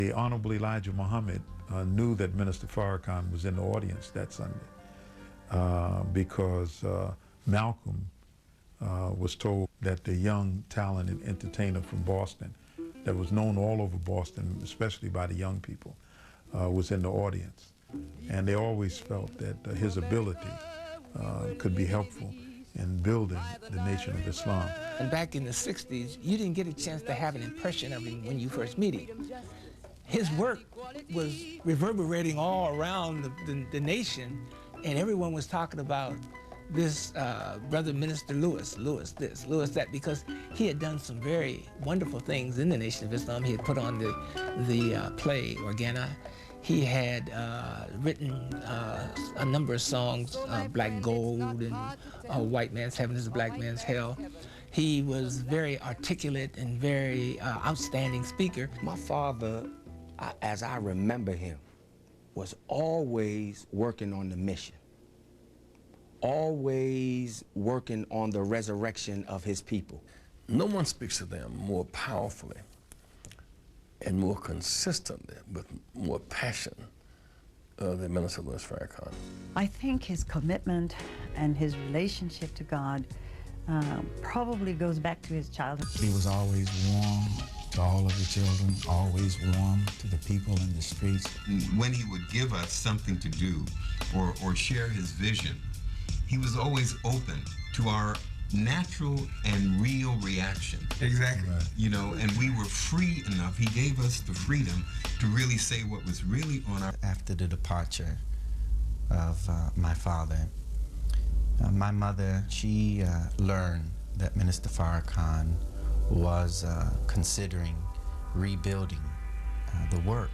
The Honorable Elijah Muhammad knew that Minister Farrakhan was in the audience that Sunday because Malcolm was told that the young, talented entertainer from Boston that was known all over Boston, especially by the young people, was in the audience. And they always felt that his ability could be helpful in building the Nation of Islam. And back in the 60s, you didn't get a chance to have an impression of him when you first meet him. His work was reverberating all around the nation, and everyone was talking about this brother Minister Lewis this, Lewis that, because he had done some very wonderful things in the Nation of Islam. He had put on the play Organa. He had written a number of songs, Black Gold and White Man's Heaven is a Black Man's Hell. He was very articulate and very outstanding speaker. My father, as I remember him, was always working on the mission, always working on the resurrection of his people. No one speaks to them more powerfully and more consistently, with more passion than Minister Louis Farrakhan. I think his commitment and his relationship to God probably goes back to his childhood. He was always warm to all of the children, always warm to the people in the streets. When he would give us something to do or share his vision, he was always open to our natural and real reaction. Exactly. Right. You know, and we were free enough. He gave us the freedom to really say what was really on our... After the departure of my father, my mother, she learned that Minister Farrakhan was considering rebuilding the work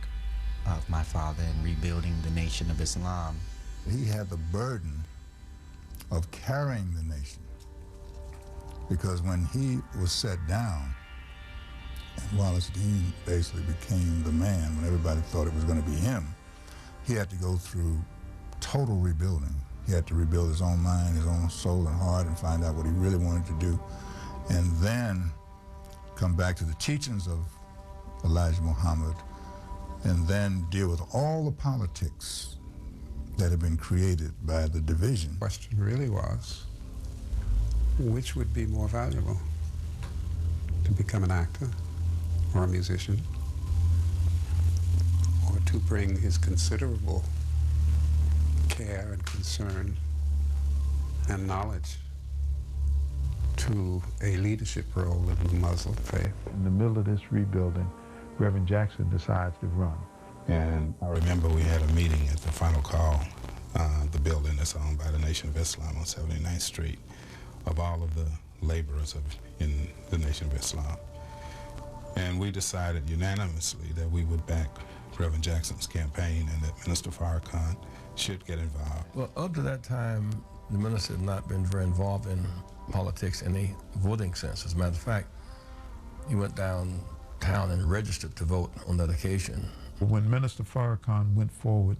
of my father and rebuilding the Nation of Islam. He had the burden of carrying the nation, because when he was set down and Wallace Dean basically became the man, when everybody thought it was going to be him, he had to go through total rebuilding. He had to rebuild his own mind, his own soul and heart, and find out what he really wanted to do, and then come back to the teachings of Elijah Muhammad, and then deal with all the politics that had been created by the division. The question really was, which would be more valuable, to become an actor or a musician, or to bring his considerable care and concern and knowledge to a leadership role in the Muslim faith. In the middle of this rebuilding, Reverend Jackson decides to run. And I remember we had a meeting at the final call, the building that's owned by the Nation of Islam on 79th Street, of all of the laborers in the Nation of Islam. And we decided unanimously that we would back Reverend Jackson's campaign and that Minister Farrakhan should get involved. Well, up to that time, the minister had not been very involved in politics in a voting sense. As a matter of fact, he went downtown and registered to vote on that occasion. When Minister Farrakhan went forward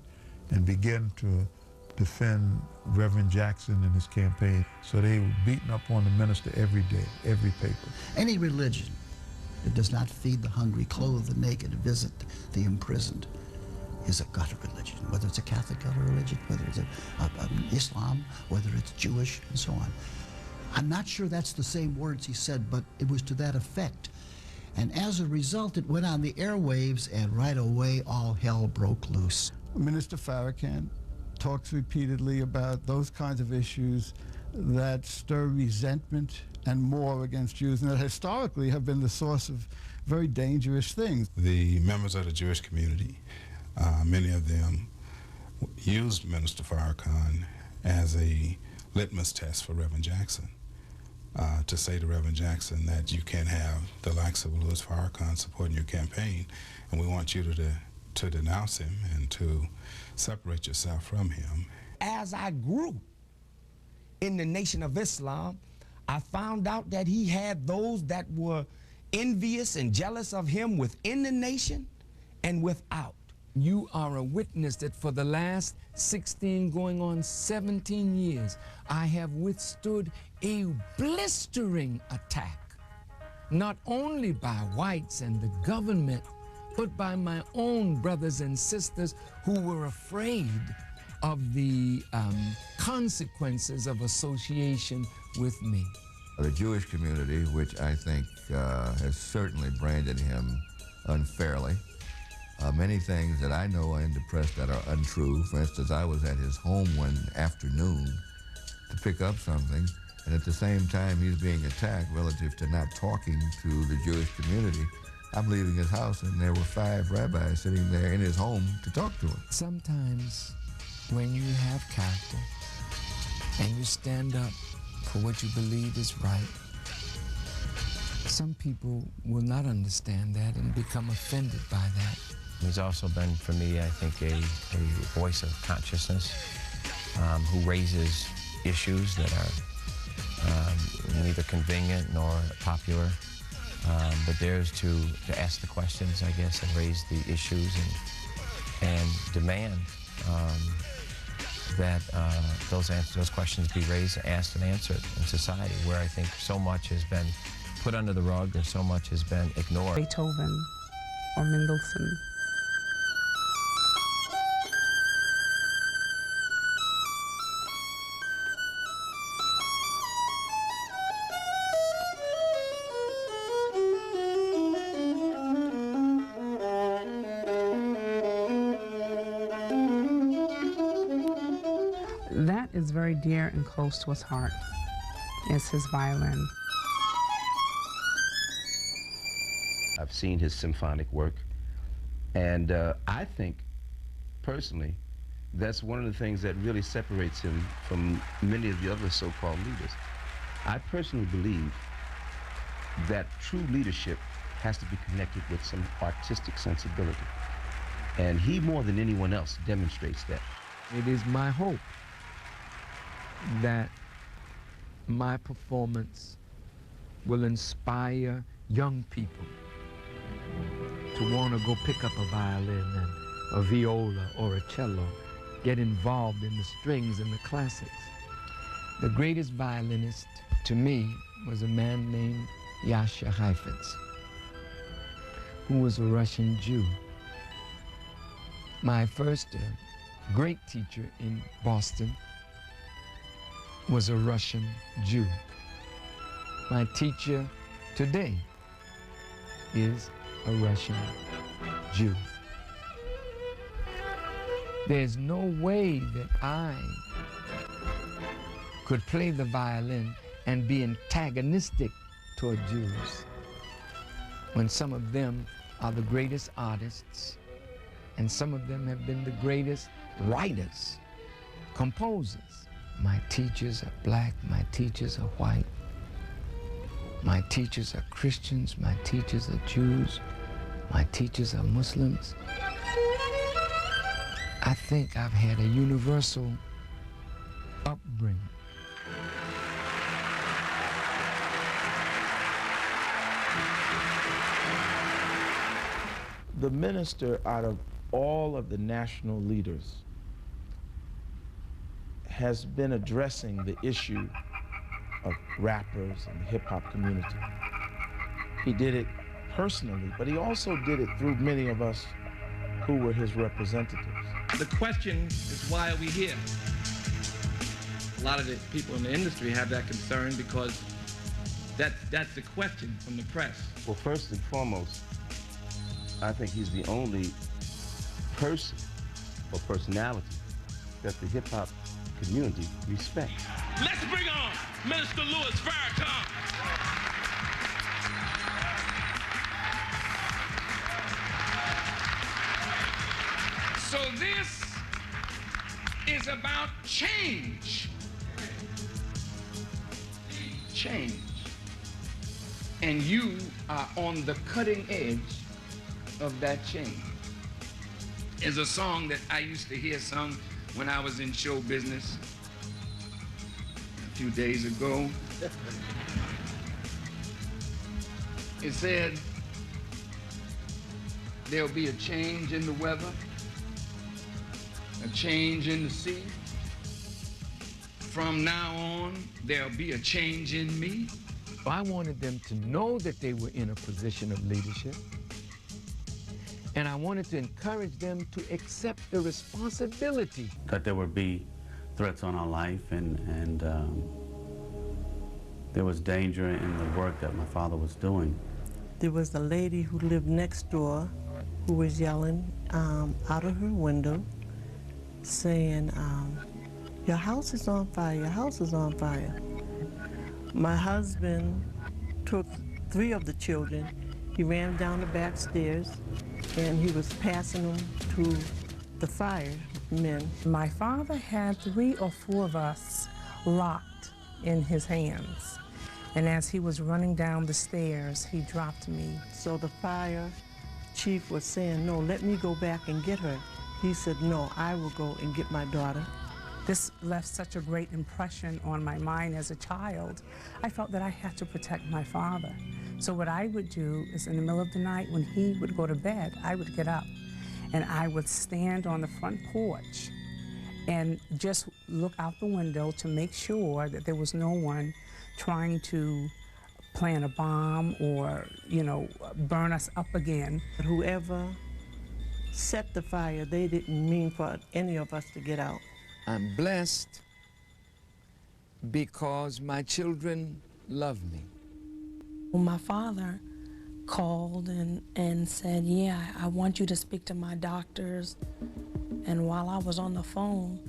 and began to defend Reverend Jackson and his campaign, so they were beating up on the minister every day, every paper. Any religion that does not feed the hungry, clothe the naked, visit the imprisoned is a gutter religion, whether it's a Catholic gutter religion, whether it's Islam, whether it's Jewish, and so on. I'm not sure that's the same words he said, but it was to that effect. And as a result, it went on the airwaves, and right away, all hell broke loose. Minister Farrakhan talks repeatedly about those kinds of issues that stir resentment and more against Jews, and that historically have been the source of very dangerous things. The members of the Jewish community, many of them used Minister Farrakhan as a litmus test for Reverend Jackson, to say to Reverend Jackson that you can't have the likes of Louis Farrakhan supporting your campaign, and we want you to denounce him and to separate yourself from him. As I grew in the Nation of Islam, I found out that he had those that were envious and jealous of him within the nation and without. You are a witness that for the last 16 going on 17 years, I have withstood a blistering attack, not only by whites and the government, but by my own brothers and sisters who were afraid of the consequences of association with me. The Jewish community, which I think has certainly branded him unfairly. Many things that I know in the press that are untrue. For instance, I was at his home one afternoon to pick up something, and at the same time he's being attacked relative to not talking to the Jewish community. I'm leaving his house and there were 5 rabbis sitting there in his home to talk to him. Sometimes when you have character and you stand up for what you believe is right, some people will not understand that and become offended by that. He's also been, for me, I think, a voice of consciousness who raises issues that are neither convenient nor popular, but dares to ask the questions, I guess, and raise the issues and demand that those questions be raised, asked, and answered in society, where I think so much has been put under the rug or so much has been ignored. Beethoven or Mendelssohn. That is very dear and close to his heart, is his violin. I've seen his symphonic work, and I think, personally, that's one of the things that really separates him from many of the other so-called leaders. I personally believe that true leadership has to be connected with some artistic sensibility, and he, more than anyone else, demonstrates that. It is my hope that my performance will inspire young people to want to go pick up a violin and a viola or a cello, get involved in the strings and the classics. The greatest violinist to me was a man named Yasha Heifetz, who was a Russian Jew. My first great teacher in Boston was a Russian Jew. My teacher today is a Russian Jew. There's no way that I could play the violin and be antagonistic toward Jews when some of them are the greatest artists and some of them have been the greatest writers, composers. My teachers are black, my teachers are white, my teachers are Christians, my teachers are Jews, my teachers are Muslims. I think I've had a universal upbringing. The minister, out of all of the national leaders, has been addressing the issue of rappers and the hip-hop community. He did it personally, but he also did it through many of us who were his representatives. The question is, why are we here? A lot of the people in the industry have that concern because that's the question from the press. Well, first and foremost, I think he's the only person or personality that the hip-hop community respects. Let's bring on Minister Louis Farrakhan. So this is about change. Change. And you are on the cutting edge of that change. It's a song that I used to hear sung when I was in show business a few days ago. It said, there'll be a change in the weather, a change in the sea. From now on, there'll be a change in me. I wanted them to know that they were in a position of leadership And I wanted to encourage them to accept the responsibility. That there would be threats on our life, and there was danger in the work that my father was doing. There was a lady who lived next door who was yelling out of her window, saying, your house is on fire, your house is on fire. My husband took 3 of the children. He ran down the back stairs, and he was passing them to the firemen. My father had 3 or 4 of us locked in his hands. And as he was running down the stairs, he dropped me. So the fire chief was saying, no, let me go back and get her. He said, no, I will go and get my daughter. This left such a great impression on my mind as a child. I felt that I had to protect my father. So what I would do is in the middle of the night when he would go to bed, I would get up and I would stand on the front porch and just look out the window to make sure that there was no one trying to plant a bomb or, you know, burn us up again. Whoever set the fire, they didn't mean for any of us to get out. I'm blessed because my children love me. Well, my father called and said, yeah, I want you to speak to my doctors. And while I was on the phone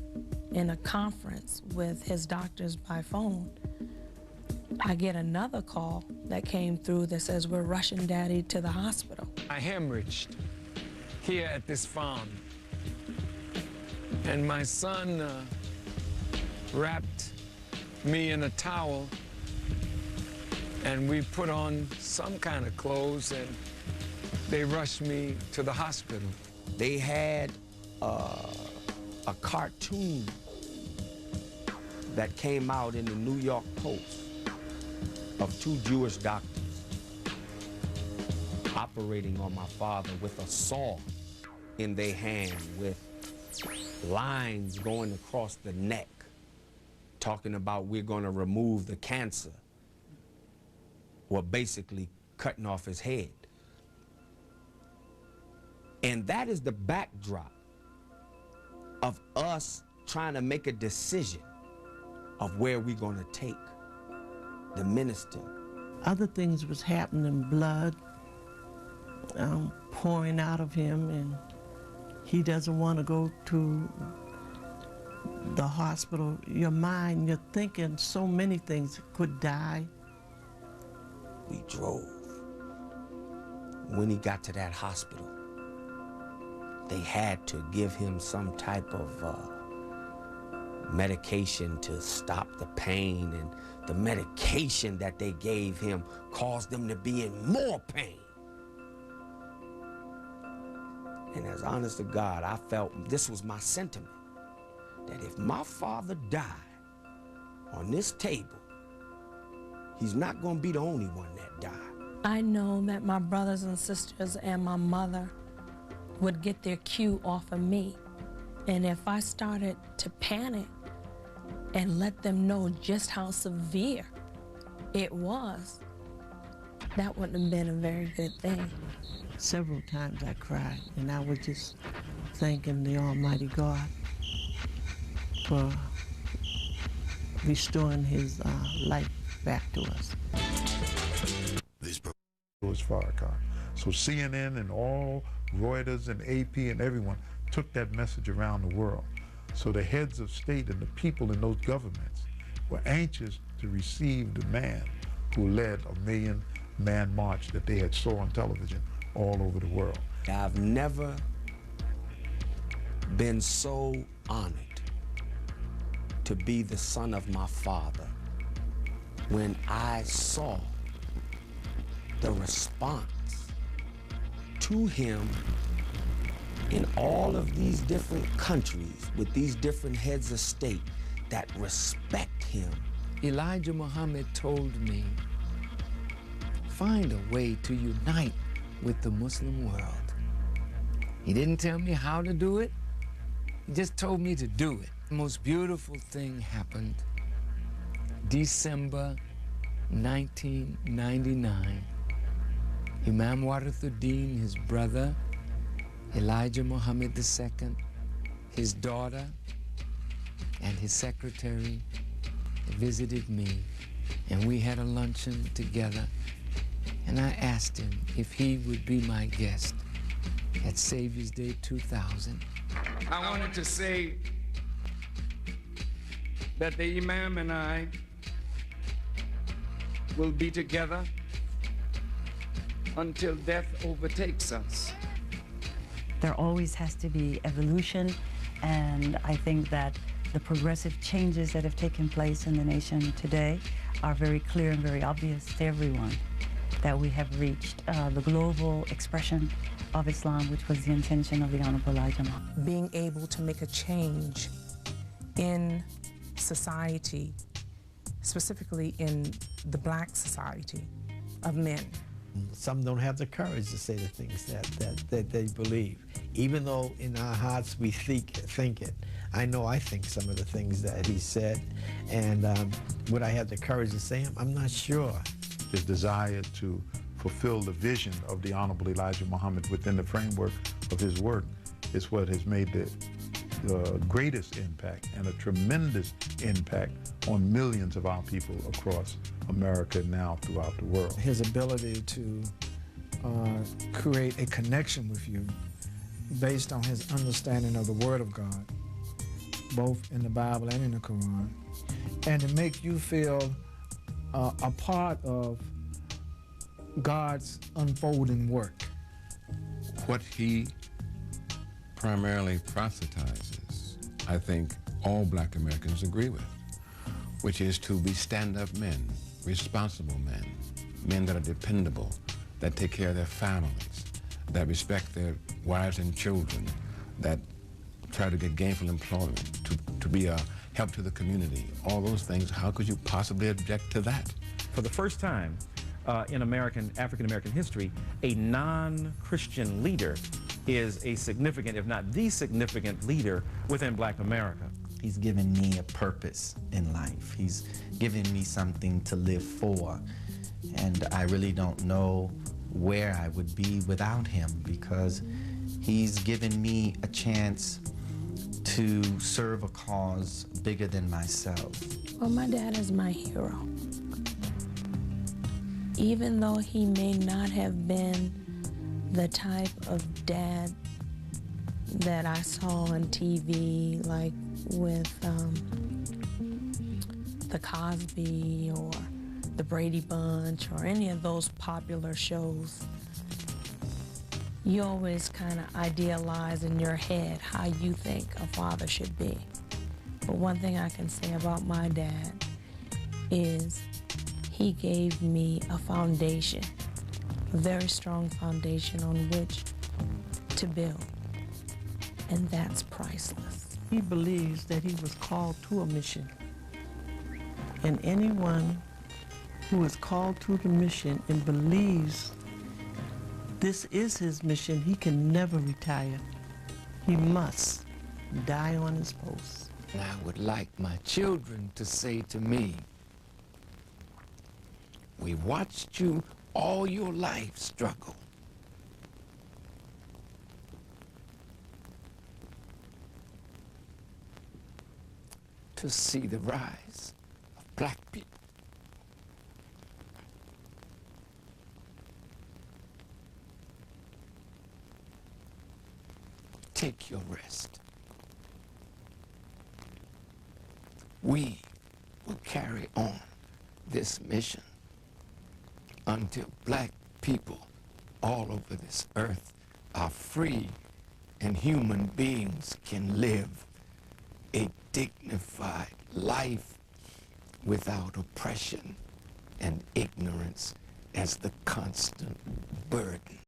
in a conference with his doctors by phone, I get another call that came through that says, we're rushing Daddy to the hospital. I hemorrhaged here at this farm. And my son wrapped me in a towel, and we put on some kind of clothes, and they rushed me to the hospital. They had a cartoon that came out in the New York Post of 2 Jewish doctors operating on my father with a saw in their hand, with lines going across the neck, talking about we're going to remove the cancer, or basically cutting off his head. And that is the backdrop of us trying to make a decision of where we're going to take the minister. Other things was happening, blood pouring out of him, and he doesn't want to go to the hospital. Your mind, you're thinking so many things, could die. We drove. When he got to that hospital, they had to give him some type of medication to stop the pain, and the medication that they gave him caused him to be in more pain. And as honest to God, I felt this was my sentiment, that if my father died on this table, he's not going to be the only one that died. I know that my brothers and sisters and my mother would get their cue off of me. And if I started to panic and let them know just how severe it was, that wouldn't have been a very good thing. Several times I cried, and I was just thanking the Almighty God for restoring his life back to us. This was Farrakhan. So CNN and all Reuters and AP and everyone took that message around the world. So the heads of state and the people in those governments were anxious to receive the man who led a 1 million man march that they had saw on television all over the world. I've never been so honored to be the son of my father when I saw the response to him in all of these different countries with these different heads of state that respect him. Elijah Muhammad told me, find a way to unite with the Muslim world. He didn't tell me how to do it. He just told me to do it. The most beautiful thing happened December 1999. Imam Warithuddin, his brother, Elijah Muhammad II, his daughter, and his secretary visited me, and we had a luncheon together, and I asked him if he would be my guest at Savior's Day 2000. I wanted to say that the Imam and I will be together until death overtakes us. There always has to be evolution, and I think that the progressive changes that have taken place in the nation today are very clear and very obvious to everyone, that we have reached the global expression of Islam, which was the intention of the Honorable Elijah Muhammad. Being able to make a change in society, specifically in the black society of men. Some don't have the courage to say the things that they believe. Even though in our hearts we think it. I know I think some of the things that he said, and would I have the courage to say them? I'm not sure. His desire to fulfill the vision of the Honorable Elijah Muhammad within the framework of his work is what has made the greatest impact and a tremendous impact on millions of our people across America and now throughout the world. His ability to create a connection with you based on his understanding of the Word of God, both in the Bible and in the Quran, and to make you feel a part of God's unfolding work. What he primarily proselytizes, I think all black Americans agree with, which is to be stand-up men, responsible men, men that are dependable, that take care of their families, that respect their wives and children, that try to get gainful employment, to be a help to the community. All those things, how could you possibly object to that? For the first time in African-American history, a non-Christian leader is a significant, if not the significant leader within black America. He's given me a purpose in life. He's given me something to live for. And I really don't know where I would be without him, because he's given me a chance to serve a cause bigger than myself. Well, my dad is my hero. Even though he may not have been the type of dad that I saw on TV, like with the Cosby or the Brady Bunch or any of those popular shows, you always kind of idealize in your head how you think a father should be. But one thing I can say about my dad is he gave me a foundation, a very strong foundation on which to build, and that's priceless. He believes that he was called to a mission, and anyone who is called to the mission and believes this is his mission, he can never retire. He must die on his post. And I would like my children to say to me, we watched you all your life struggle. To see the rise of black people. Take your rest. We will carry on this mission until black people all over this earth are free and human beings can live a dignified life without oppression and ignorance as the constant burden.